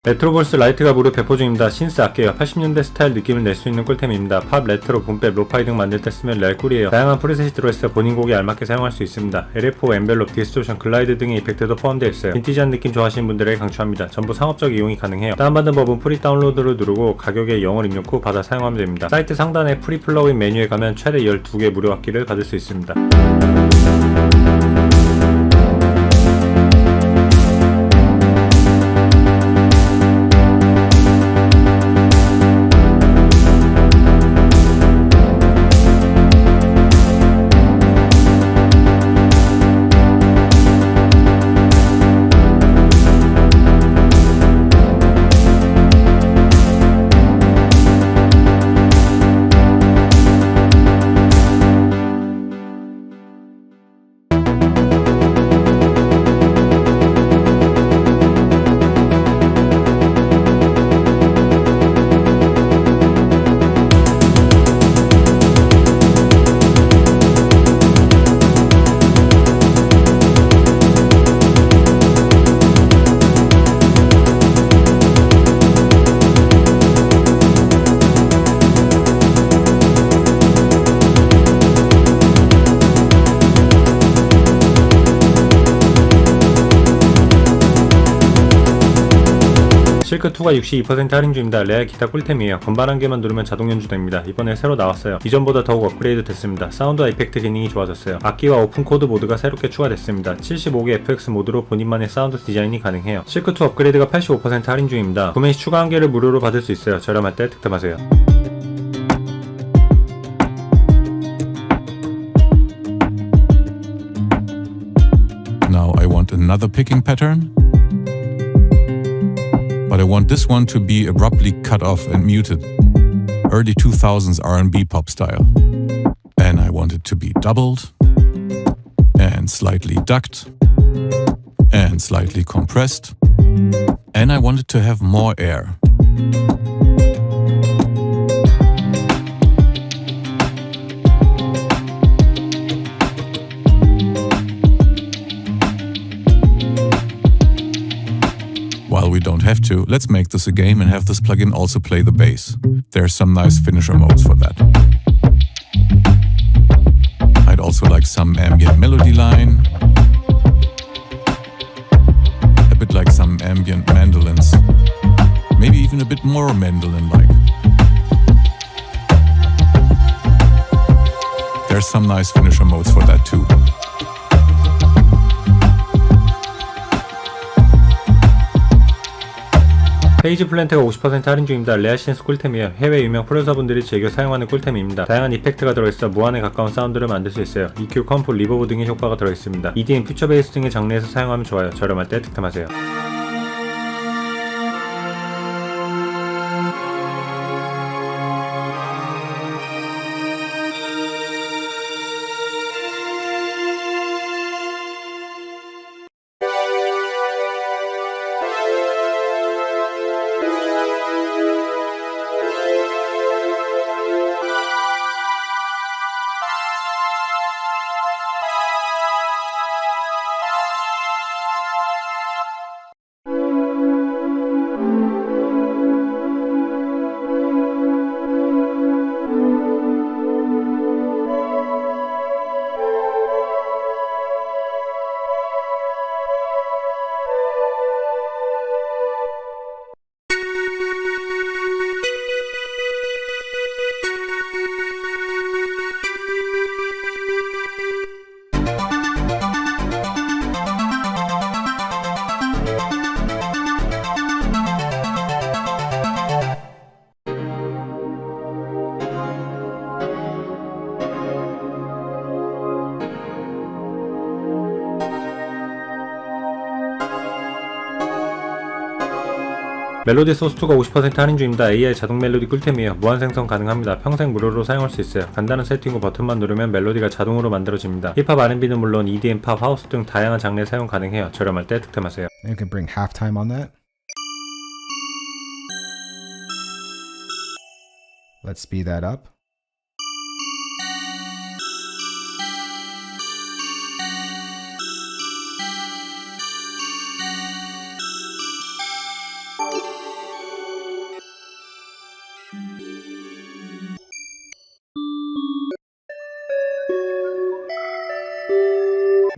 레트로버스 라이트가 무료 배포 중입니다. 신스 악기예요. 80년대 스타일 느낌을 낼 수 있는 꿀템입니다. 팝, 레트로, 붐백, 로파이 등 만들 때 쓰면 레알 꿀이에요. 다양한 프리셋이 들어있어 본인 곡에 알맞게 사용할 수 있습니다. LFO, 엔벨롭, 디스토션, 글라이드 등의 이펙트도 포함되어 있어요. 빈티지한 느낌 좋아하시는 분들에게 강추합니다. 전부 상업적 이용이 가능해요. 다운받은 법은 프리 다운로드를 누르고 가격에 0을 입력 후 받아 사용하면 됩니다. 사이트 상단에 프리 플러그인 메뉴에 가면 최대 12개 무료 악기를 받을 수 있습니다. 실크2가 62% 할인 중입니다. 레알 기타 꿀템이에요. 건반 한 개만 누르면 자동 연주됩니다. 이번에 새로 나왔어요. 이전보다 더욱 업그레이드 됐습니다. 사운드와 이펙트 기능이 좋아졌어요. 악기와 오픈코드 모드가 새롭게 추가됐습니다. 75개 FX 모드로 본인만의 사운드 디자인이 가능해요. 실크2 업그레이드가 85% 할인 중입니다. 구매 시 추가 한 개를 무료로 받을 수 있어요. 저렴할 때 득템하세요. Now I want another picking pattern. But I want this one to be abruptly cut off and muted. Early 2000s R&B pop style. And I want it to be doubled and slightly ducked and slightly compressed. And I want it to have more air. While we don't have to, let's make this a game and have this plugin also play the bass. There's some nice finisher modes for that. I'd also like some ambient melody line. A bit like some ambient mandolins. Maybe even a bit more mandolin-like. There's some nice finisher modes for that too. 페이지 플랜트가 50% 할인 중입니다. 레알 신스 꿀템이에요. 해외 유명 프로듀서분들이 즐겨 사용하는 꿀템입니다. 다양한 이펙트가 들어있어 무한에 가까운 사운드를 만들 수 있어요. EQ, 컴프, 리버브 등의 효과가 들어있습니다. EDM, 퓨처 베이스 등의 장르에서 사용하면 좋아요. 저렴할 때 득템하세요. 멜로디 소스2가 50% 할인 중입니다. AI 자동 멜로디 꿀템이에요. 무한 생성 가능합니다. 평생 무료로 사용할 수 있어요. 간단한 세팅 후 버튼만 누르면 멜로디가 자동으로 만들어집니다. 힙합, R&B는 물론 EDM, 팝, 하우스 등 다양한 장르에 사용 가능해요. 저렴할 때 득템하세요. You can bring halftime on that. Let's speed that up.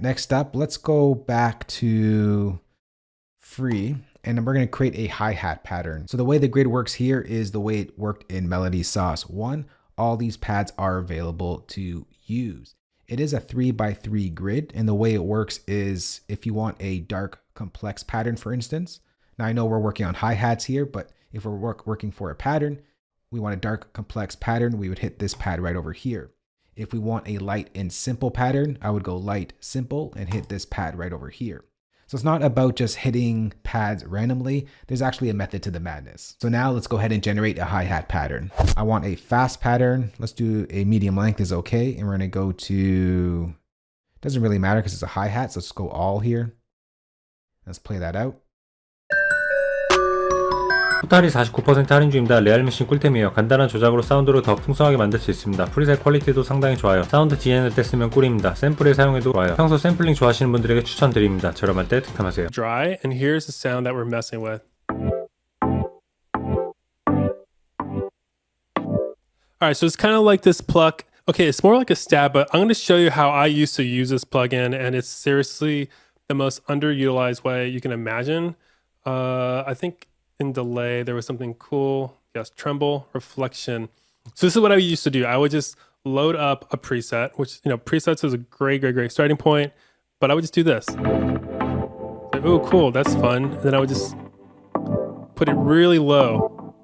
next up, let's go back to free. And then we're going to create a hi-hat pattern. So the way the grid works here is the way it worked in Melody Sauce. One, all these pads are available to use. It is a 3x3 grid, and the way it works is if you want a dark complex pattern, for instance. Now I know we're working on hi-hats here, but if we're working for a pattern, we want a dark complex pattern, we would hit this pad right over here. If we want a light and simple pattern, I would go light, simple, and hit this pad right over here. So it's not about just hitting pads randomly. There's actually a method to the madness. So now let's go ahead and generate a hi-hat pattern. I want a fast pattern. Let's do a medium length is okay. And we're gonna go to, doesn't really matter because it's a hi-hat. So let's go all here. Let's play that out. 토탈이 49% 할인 중입니다. 레알 미신 꿀템이에요. 간단한 조작으로 사운드로 더 풍성하게 만들 수 있습니다. 프리셋 퀄리티도 상당히 좋아요. 사운드 디자인할 때 쓰면 꿀입니다. 샘플에 사용해도 좋아요. 평소 샘플링 좋아하시는 분들에게 추천드립니다. 저렴할 때 득템하세요. Dry, and here's the sound that we're messing with. Alright, so it's kind of like this pluck. Okay, it's more like a stab, but I'm going to show you how I used to use this plugin, and it's seriously the most underutilized way you can imagine. I think in delay there was something cool. Yes, tremble, reflection. So this is what I used to do. I would just load up a preset, which, you know, presets is a great starting point, but I would just do this. Like, oh, cool, that's fun. And then I would just put it really low.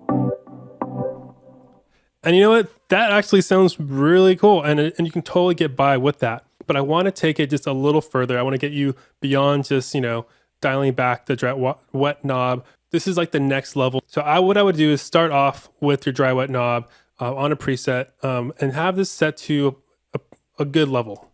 And you know what? That actually sounds really cool, and you can totally get by with that. But I want to take it just a little further. I want to get you beyond just, you know, dialing back the dry wet knob. This is like the next level. So what I would do is start off with your dry wet knob on a preset and have this set to a good level.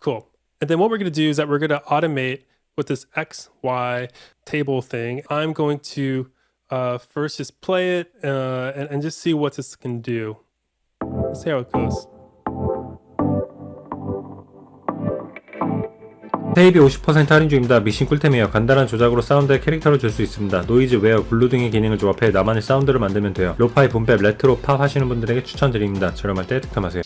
Cool. And then what we're going to do is that we're going to automate with this XY table thing. I'm going to first just play it and just see what this can do. Let's see how it goes. 테이프 50% 할인 중입니다. 미신 꿀템이에요. 간단한 조작으로 사운드에 캐릭터를 줄 수 있습니다. 노이즈, 웨어, 블루 등의 기능을 조합해 나만의 사운드를 만들면 돼요. 로파이, 붐백, 레트로, 팝 하시는 분들에게 추천드립니다. 저렴할 때 득템하세요.